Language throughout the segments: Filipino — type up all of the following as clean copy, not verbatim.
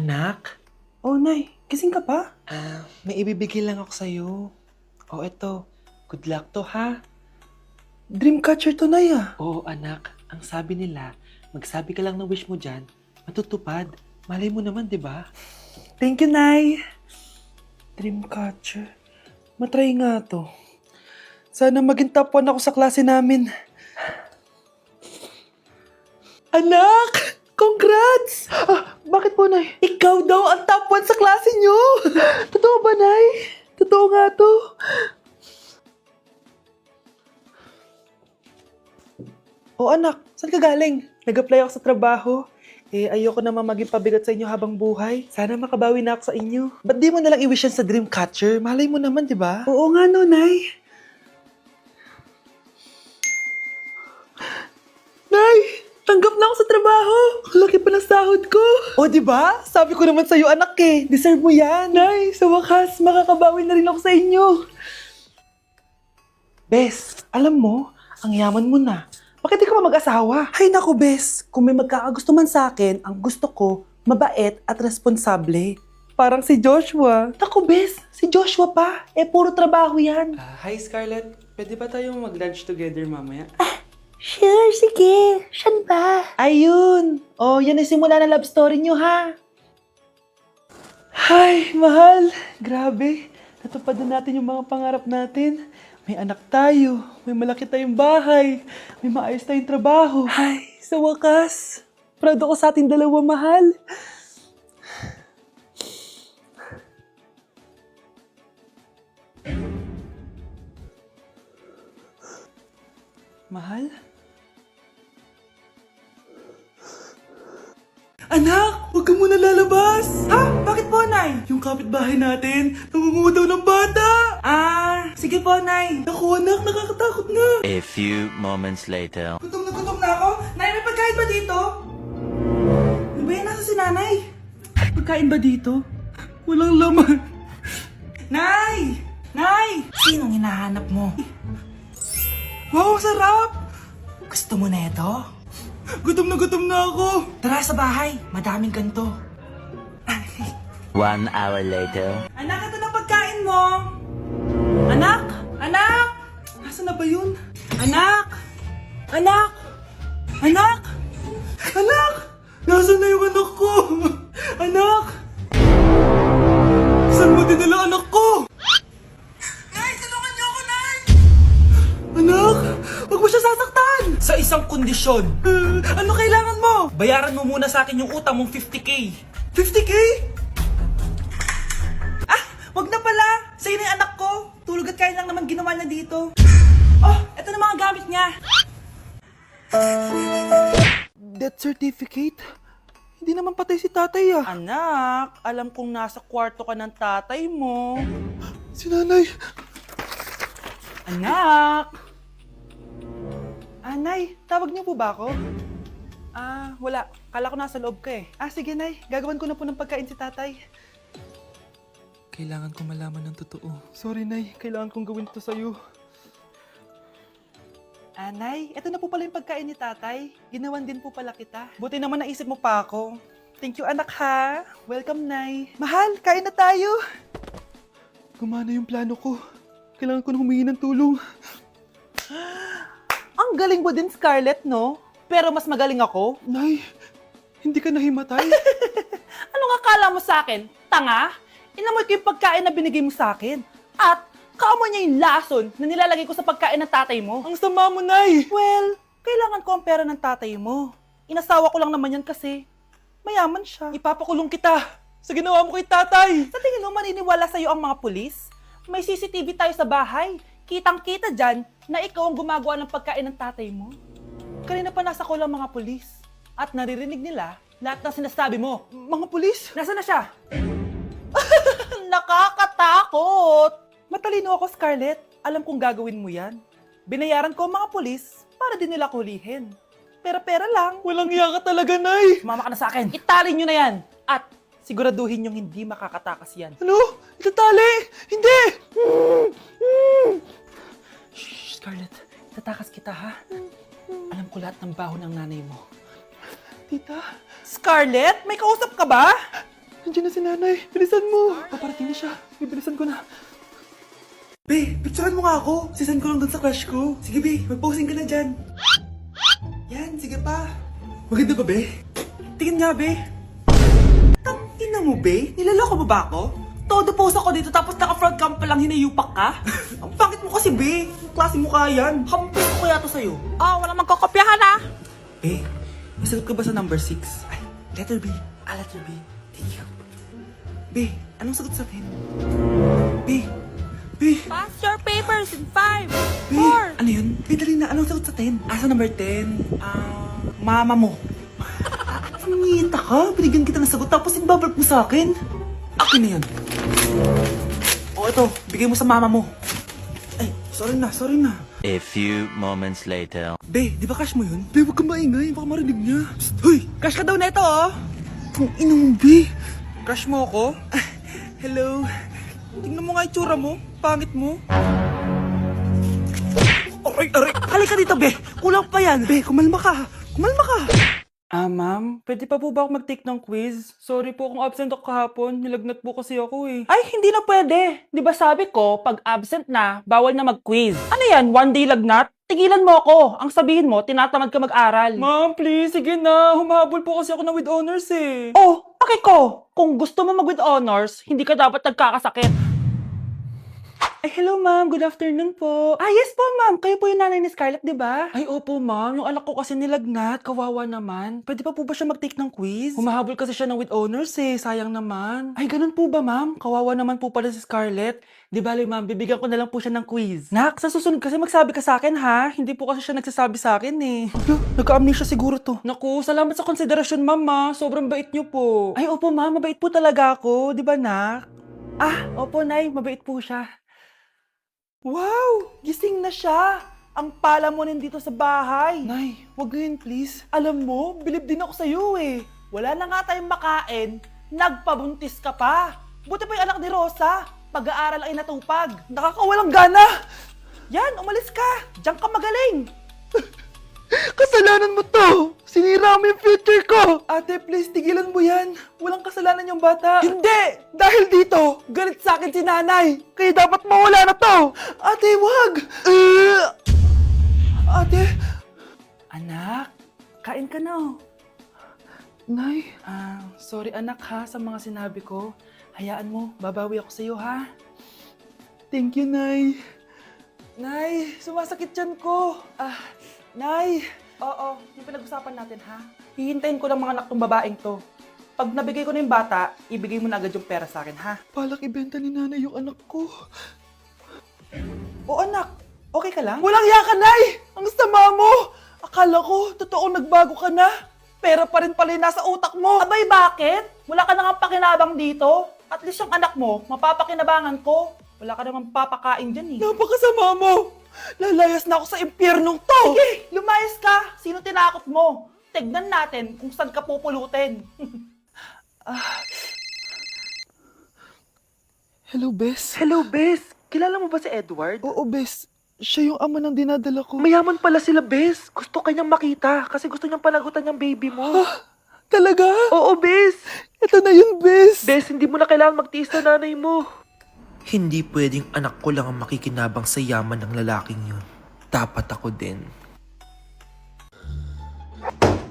Anak? Oh, Nay. Gising ka pa? May ibibigay lang ako sa'yo. Oh, eto. Good luck to, ha? Dreamcatcher to, Nay, ah. Oo, anak. Ang sabi nila, magsabi ka lang ng wish mo dyan, matutupad. Malay mo naman, di ba? Thank you, Nay. Dreamcatcher. Matry nga to. Sana maging top 1 ako sa klase namin. Anak! Congrats! Bakit po, Nay? Ikaw daw ang top 1 sa klase nyo! Totoo ba, Nay? Totoo nga to. Oh, anak, saan ka galing? Nag-apply ako sa trabaho. Ayoko naman maging pabigat sa inyo habang buhay. Sana makabawi na ako sa inyo. Ba't di mo nalang i-wish yan sa Dreamcatcher? Malay mo naman, di ba? Oo nga, no, Nay. Nay! Tanggap na ako sa trabaho! Ang laki pa ng sahod ko! O, di ba? Sabi ko naman sa'yo, anak eh. Deserve mo yan. Nay, sa wakas, makakabawi na rin ako sa inyo. Bes, alam mo, ang yaman mo na. Bakit di ka pa mag-asawa? Ay naku, Bes. Kung may magkakagusto man sa akin, ang gusto ko, mabait at responsable. Parang si Joshua. Naku, Bes. Si Joshua pa. Puro trabaho yan. Hi, Scarlett. Pwede ba tayong mag-lunch together mamaya? Sure, sige. Siyan ba? Ayun. Oh, yan ang simula na love story nyo, ha? Ay, mahal. Grabe. Natupad na natin yung mga pangarap natin. May anak tayo, may malaki tayong bahay, may maayos tayong trabaho. Ay, sa wakas, proud ako sa ating dalawa, mahal. Mahal? Anak, huwag ka muna lalabas! Ha? Bakit po, Nay? Yung kapitbahay natin, nangungudaw ng bata! Sige po, Nay. Naku, anak, nakakatakot na. A few moments later. Gutom na ako. Nay, may pagkain ba dito? Ano ba yan? Nasa si Nanay? Pagkain ba dito? Walang laman. Nay! Nay! Sinong hinahanap mo? Wow, sarap! Gusto mo na ito? Gutom na ako. Tara sa bahay, madaming ganito. 1 hour later. Anak, ito na pagkain mo. Anak! Anak! Nasaan na ba yun? Anak! Anak! Anak! Anak! Nasaan na yung anak ko? Anak! Saan mo dinala anak ko? Nay, tulungan niyo ako, Nay! Anak! Huwag mo siya sasaktan! Sa isang kondisyon. Ano kailangan mo? Bayaran mo muna sa akin yung utang mong 50k. 50k? Wag na pala! Sa'yo na yung anak ko! Tulog at kain lang naman ginawa niya dito. Oh, eto na mga gamit niya. Death certificate? Hindi naman patay si tatay ah. Anak, alam kong nasa kwarto ka ng tatay mo. Si nanay. Anak! Nay, tawag niyo po ba ako? Wala. Kala ko nasa loob ka eh. Sige, Nay. Gagawan ko na po ng pagkain si tatay. Kailangan ko malaman ng totoo. Sorry, Nay. Kailangan kong gawin ito sa'yo. Nay, ito na po pala yung pagkain ni tatay. Ginawan din po pala kita. Buti naman naisip mo pa ako. Thank you, anak, ha. Welcome, Nay. Mahal, kain na tayo. Gumana yung plano ko. Kailangan ko na humingi ng tulong. Ang galing mo din, Scarlett, no? Pero mas magaling ako. Nay, hindi ka nahimatay. Anong akala mo sa akin? Tanga? Inamoy ko yung pagkain na binigay mo sa akin. At kaamoy niya yung lason na nilalagay ko sa pagkain ng tatay mo. Ang sama mo, Nay! Well, kailangan ko ang pera ng tatay mo. Inasawa ko lang naman yan kasi mayaman siya. Ipapakulong kita sa ginawa mo kay tatay. Sa tingin mo maniniwala sa'yo ang mga pulis? May CCTV tayo sa bahay. Kitang-kita dyan na ikaw ang gumagawa ng pagkain ng tatay mo. Kanina pa nasa kulang mga pulis. At naririnig nila lahat ng sinasabi mo. Mga pulis? Nasaan na siya? Nakakatakot! Matalino ako, Scarlett. Alam kong gagawin mo yan. Binayaran ko ang mga pulis para din nila kulihin. Pera-pera lang. Walang iya ka talaga, Nay! Mama ka na sa akin. Italin nyo na yan. At siguraduhin nyong hindi makakatakas yan. Ano? Itatali? Hindi! Shh, Scarlett. Itatakas kita, ha? Alam ko lahat ng baho ng nanay mo. Tita? Scarlett? May kausap ka ba? Andiyan na si nanay. Bilisan mo. Paparating na siya. Bibilisan ko na. Be, picturean mo nga ako. Sisend ko lang dun sa crush ko. Sige, Be. Mag-posing ka na dyan. Yan, sige pa. Maganda ba, Be? Tingin nga, Be. Tingnan mo, Be. Nilaloko mo ba ako? Todo post ako dito tapos naka-front cam pa lang hinayupak ka? Ang pangit mo kasi, Be. Ang klase mo kaya yan. Hampis ko kaya to sa'yo. Walang magkokopyahan ha. Be, nasagot ka ba sa number 6? Ay, letter B. Letter B. Thank you. Be, anong sagot sa 10? Be, Pass your papers in 5, Be, 4. ano yun? Be, dali na. Anong sagot sa 10? Sa number 10? Mama mo. Sumingita ka? Binigyan kita ng sagot tapos ibabalik mo sa akin? Akin na yan. O, ito. Bigay mo sa mama mo. Ay, sorry na. A few moments later. Be, di ba crush mo yun? Be, huwag kang maingay. Baka marinig niya. Psst, hoy! Crush ka daw na ito, oh! Kung ina mo, Be. Crush mo ako? Hello? Tingnan mo nga itsura mo. Pangit mo. Aray! Halika dito, Be. Kulang pa yan. Be, kumalma ka. Ma'am, pwede pa po ba ako mag-take ng quiz? Sorry po kung absent ako kahapon. Nilagnat po kasi ako eh. Ay, hindi na pwede. Di ba sabi ko, pag absent na, bawal na mag-quiz. Ano yan, one day lagnat? Tigilan mo ako. Ang sabihin mo, tinatamad ka mag-aral. Ma'am, please, sige na. Humahabol po kasi ako na with honors eh. Oh, okay ko. Kung gusto mo mag-with honors, hindi ka dapat nagkakasakit. Ay, hello ma'am. Good afternoon po. Yes po, ma'am. Kayo po yung nanay ni Scarlett, di ba? Ay, opo ma'am. Yung anak ko kasi nilagnat. Kawawa naman. Pwede pa po ba siya mag-take ng quiz? Humahabol kasi siya ng with honors eh. Sayang naman. Ay, ganun po ba ma'am? Kawawa naman po pala si Scarlett. Di bali ma'am, bibigyan ko na lang po siya ng quiz. Nak, sa susunod kasi magsabi ka sa akin ha. Hindi po kasi siya nagsasabi sa akin eh. Nagka-amnesia siguro to. Naku, salamat sa konsiderasyon ma'am ha. Sobrang bait niyo po. Ay, opo ma'am. Mabait po talaga ako. Di ba nak? Opo nay. Mabait po siya. Wow! Gising na siya! Ang pala mo nandito sa bahay. Nay, wag ngayon please. Alam mo, bilib din ako sa'yo eh. Wala na nga tayong makain, nagpabuntis ka pa. Buti pa yung anak ni Rosa, pag-aaral ang inatupag. Nakakawalang gana! Yan, umalis ka! Diyan ka magaling! Kasalanan mo to! Sinira mo yung future ko! Ate, please, tigilan mo yan. Walang kasalanan yung bata. Hindi! Dahil dito, galit sa akin si nanay. Kaya dapat mawala na to. Ate, wag! Ate! Anak, kain ka na. Nay, sorry anak ha sa mga sinabi ko. Hayaan mo, babawi ako sa'yo ha. Thank you, Nay. Nay, sumasakit yan ko. Nay. Oo, yung pinag-usapan natin ha. Hihintayin ko ng mga anak tong babaeng to. Pag nabigay ko na yung bata, ibigay mo na agad yung pera sa akin ha. Palak ibenta ni nanay yung anak ko. O anak, okay ka lang? Walang iya ka, Nay! Ang sama mo! Akala ko, totoong nagbago ka na. Pera pa rin pala yung nasa utak mo. Abay, bakit? Wala ka nang pakinabang dito. At least yung anak mo, mapapakinabangan ko. Wala ka namang papakain dyan eh. Napakasama mo! Lalayas na ako sa impyernong to! Sige, lumayas ka. Sino tinakot mo? Tignan natin kung saan ka pupulutin. Hello, Bes. Hello, Bes. Kilala mo ba si Edward? Oo, Bes. Siya yung ama ng dinadala ko. Mayaman pala sila, Bes. Gusto kanyang makita kasi gusto niyang panagutan yung baby mo. Talaga? Oo, Bes. Ito na yun, Bes. Bes, hindi mo na kailangan magtiis na nanay mo. Hindi pwedeng anak ko lang ang makikinabang sa yaman ng lalaking yun. Dapat ako din.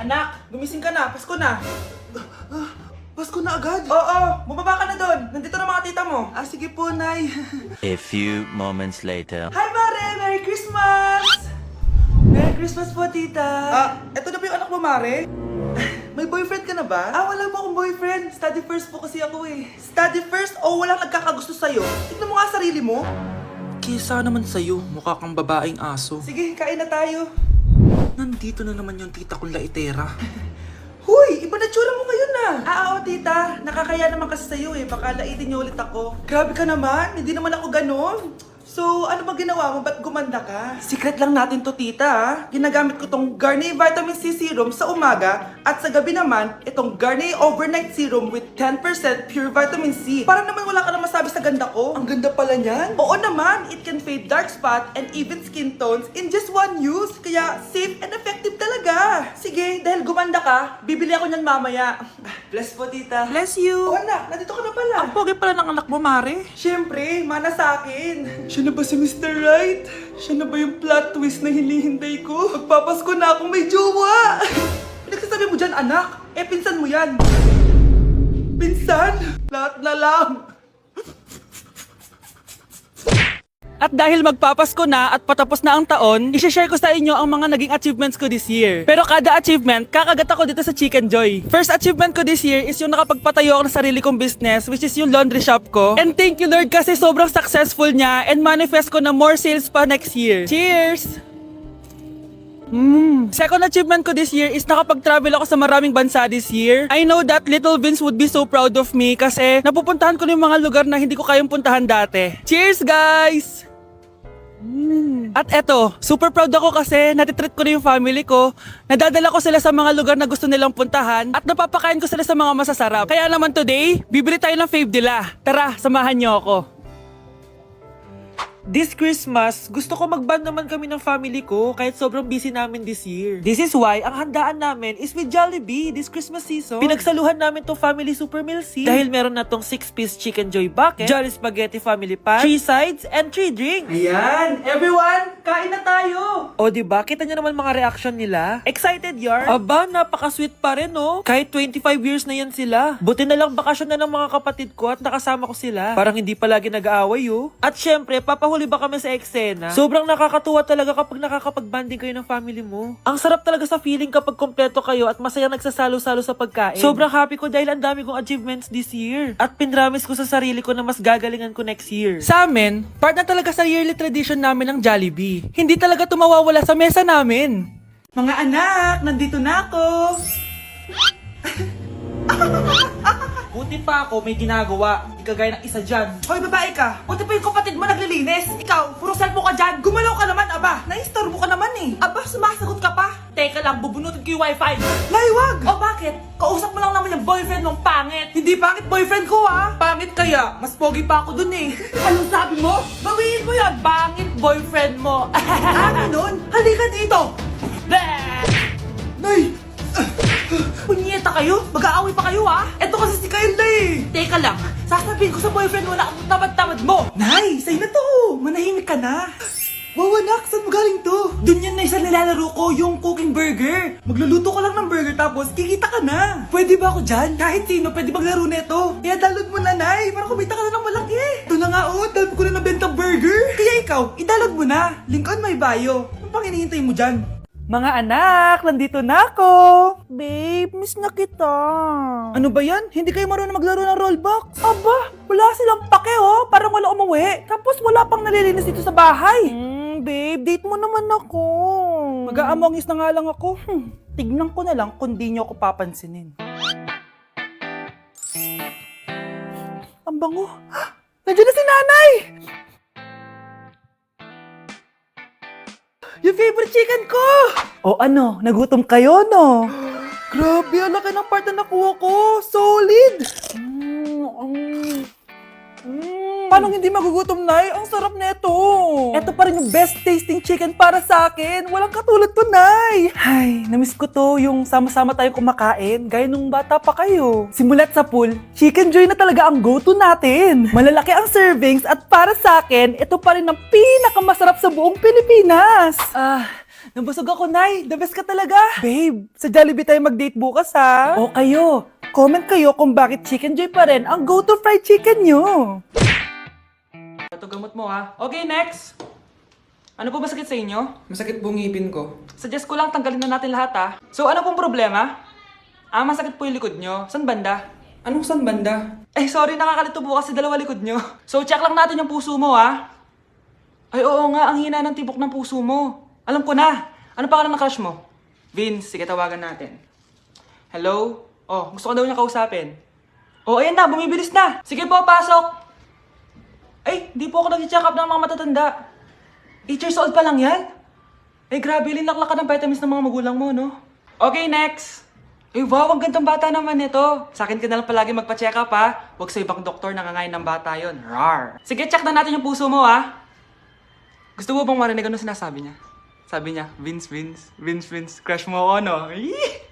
Anak, gumising ka na. Pasko na. Pasko na agad? Oo, bumaba ka na doon. Nandito na mga tita mo. Sige po, Nay. A few moments later. Hi, Mare! Merry Christmas! Merry Christmas po, tita. Eto na ba yung anak mo, Mare? May boyfriend ka na ba? Wala po akong boyfriend. Study first po kasi ako eh. Study first o walang nagkakagusto sa'yo? Tignan mo nga sarili mo. Kesa naman sa'yo, mukha kang babaeng aso. Sige, kain na tayo. Nandito na naman yung tita kong laitera. Huy, iba na tsura mo ngayon na. Oo, tita. Nakakaya naman kasi sa'yo eh. Baka laitin niyo ulit ako. Grabe ka naman. Hindi naman ako ganon. So, ano ba ginawa mo? Ba't gumanda ka? Secret lang natin to, tita, ha? Ginagamit ko tong Garnier Vitamin C Serum sa umaga at sa gabi naman, itong Garnier Overnight Serum with 10% pure vitamin C. Para naman wala ka na masabi sa ganda ko. Ang ganda pala niyan. Oo naman, it can fade dark spot and even skin tones in just one use. Kaya safe and effective talaga. Sige, dahil gumanda ka, bibili ako niyan mamaya. Bless po, tita. Bless you. Oh, anak, nandito ka na pala. Ang pogi pala ng anak mo, Mare. Siyempre, mana sa akin. Siya na ba si Mr. Right? Siya na ba yung plot twist na hinihintay ko? Magpapasko na akong may jowa! Pinagsasabi mo dyan, anak? Eh, pinsan mo yan. Pinsan? Lahat na lang. At dahil magpapasko na at patapos na ang taon, i-share ko sa inyo ang mga naging achievements ko this year. Pero kada achievement, kakagat ako dito sa Chicken Joy. First achievement ko this year is yung nakapagpatayo ako ng sarili kong business, which is yung laundry shop ko. And thank you Lord kasi sobrang successful niya and manifest ko na more sales pa next year. Cheers! Second achievement ko this year is nakapag-travel ako sa maraming bansa this year. I know that Little Vince would be so proud of me kasi napupuntahan ko na yung mga lugar na hindi ko kayang puntahan dati. Cheers guys! At eto, super proud ako kasi natitreat ko na yung family ko. Nadadala ko sila sa mga lugar na gusto nilang puntahan at napapakain ko sila sa mga masasarap. Kaya naman today, bibili tayo ng fave nila. Tara, samahan niyo ako. This Christmas, gusto ko mag-band naman kami ng family ko kahit sobrang busy namin this year. This is why ang handaan namin is with Jollibee this Christmas season. Pinagsaluhan namin tong family super meal scene dahil meron na tong 6-piece chicken joy bucket, Jolly Spaghetti family pan, 3 sides, and 3 drinks. Ayan, everyone, kain na tayo. O diba, kita nyo naman mga reaction nila? Excited yarn? Aba, napaka-sweet pa rin no? Kahit 25 years na yan sila. Buti na lang bakasyon na ng mga kapatid ko at nakasama ko sila. Parang hindi palagi nag-aaway oh. At syempre, papahuli ba kami sa eksena? Sobrang nakakatuwa talaga kapag nakakapag-banding kayo ng family mo. Ang sarap talaga sa feeling kapag kompleto kayo at masaya nagsasalo-salo sa pagkain. Sobrang happy ko dahil ang dami kong achievements this year. At pinramis ko sa sarili ko na mas gagalingan ko next year. Sa amin, part na talaga sa yearly tradition namin ng Jollibee. Hindi talaga tumawawala sa mesa namin. Mga anak, nandito na ako. Buti pa ako may ginagawa. Hindi kagaya ng isa dyan. Hoy, babae ka. Buti pa yung kapatid mo naglilinis. Ikaw, puro cellphone ka dyan. Gumalaw ka naman, aba. Naistorbo ka naman eh. Aba, sumasagot ka pa. Teka lang, bubunutin ko yung wifi. Laywag. O bakit? Kausap mo lang naman yung boyfriend mong pangit. Hindi pangit boyfriend ko ah. Pangit kaya? Mas pogi pa ako dun eh. Anong sabi mo? Bawiin mo yun, pangit boyfriend mo. Ganun? Halika dito. Nay! Punyeta kayo? Mag-aaway pa kayo ha? Eto kasi si Kyle na eh. Teka lang, sasabihin ko sa boyfriend mo na ang tamad-tamad mo. Nay, sa'yo na to. Manahimik ka na. Wow, anak, saan mo galing to? Dun yun na isa nilalaro ko, yung cooking burger. Magluluto ka lang ng burger tapos kikita ka na. Pwede ba ako dyan? Kahit sino pwede maglaro nito. Kaya download mo na, Nay, para kumita ka na ng malaki. Ito na nga oh, dami ko na nabenta burger. Kaya ikaw, i-download mo na. Link on my bio. Ano pang hinihintay mo dyan? Mga anak, nandito na ako. Babe, miss na kita. Ano ba yan? Hindi kayo marunong maglaro ng Roblox? Aba, wala silang pake oh. Parang wala umuwi. Tapos wala pang nalilinis dito sa bahay. Babe, date mo naman ako. Mag-aamongis na nga lang ako. Tignan ko na lang kung di nyo ako papansinin. Ang bango. Nandiyan na si nanay! Yung favorite chicken ko! O ano, nagutom kayo no? Grabe, ang laki ng part na nakuha ko. Solid! Paano hindi magugutom, Nay? Ang sarap nito. Ito pa rin yung best tasting chicken para sa akin. Walang katulad to, Nay. Ay, namiss ko to yung sama-sama tayong kumakain, gaya nung bata pa kayo. Simulat sa pool, Chicken Joy na talaga ang go-to natin. Malalaki ang servings at para sa akin, ito pa rin ang pinakamasarap sa buong Pilipinas. Nabusog ako, Nay. The best ka talaga. Babe, sa Jollibee tayo mag-date bukas, ha? O kayo, comment kayo kung bakit Chicken Joy pa rin ang go-to fried chicken nyo. Ito gamot mo ha. Okay, next. Ano po ba sakit sa inyo? Masakit po ngipin ko. Suggest ko lang tanggalin na natin lahat ha. So ano pong problema? Masakit po yung likod nyo. San banda? Anong san banda? Sorry, nakakalito po kasi dalawa likod nyo. So check lang natin yung puso mo ha. Ay oo nga, ang hina ng tibok ng puso mo. Alam ko na. Ano pangalan ng crush mo? Vince, sige tawagan natin. Hello? Oh, gusto ko daw niya kausapin. Oh, ayan na, bumibilis na. Sige po, pasok. Ay, di po ako nag-check up ng mga matatanda. 8 years old pa lang yan? Eh, grabe, linlakla ka ng vitamins ng mga magulang mo, no? Okay, next! Eh, wow, ang gandang bata naman nito. Sa akin ka na lang palagi magpa-check up, ha? Huwag sa ibang doktor nangangain ng bata yon. Rar! Sige, check na natin yung puso mo, ha? Gusto mo bang marinig ano sinasabi niya? Sabi niya, Vince, crush mo ako, no? Eee!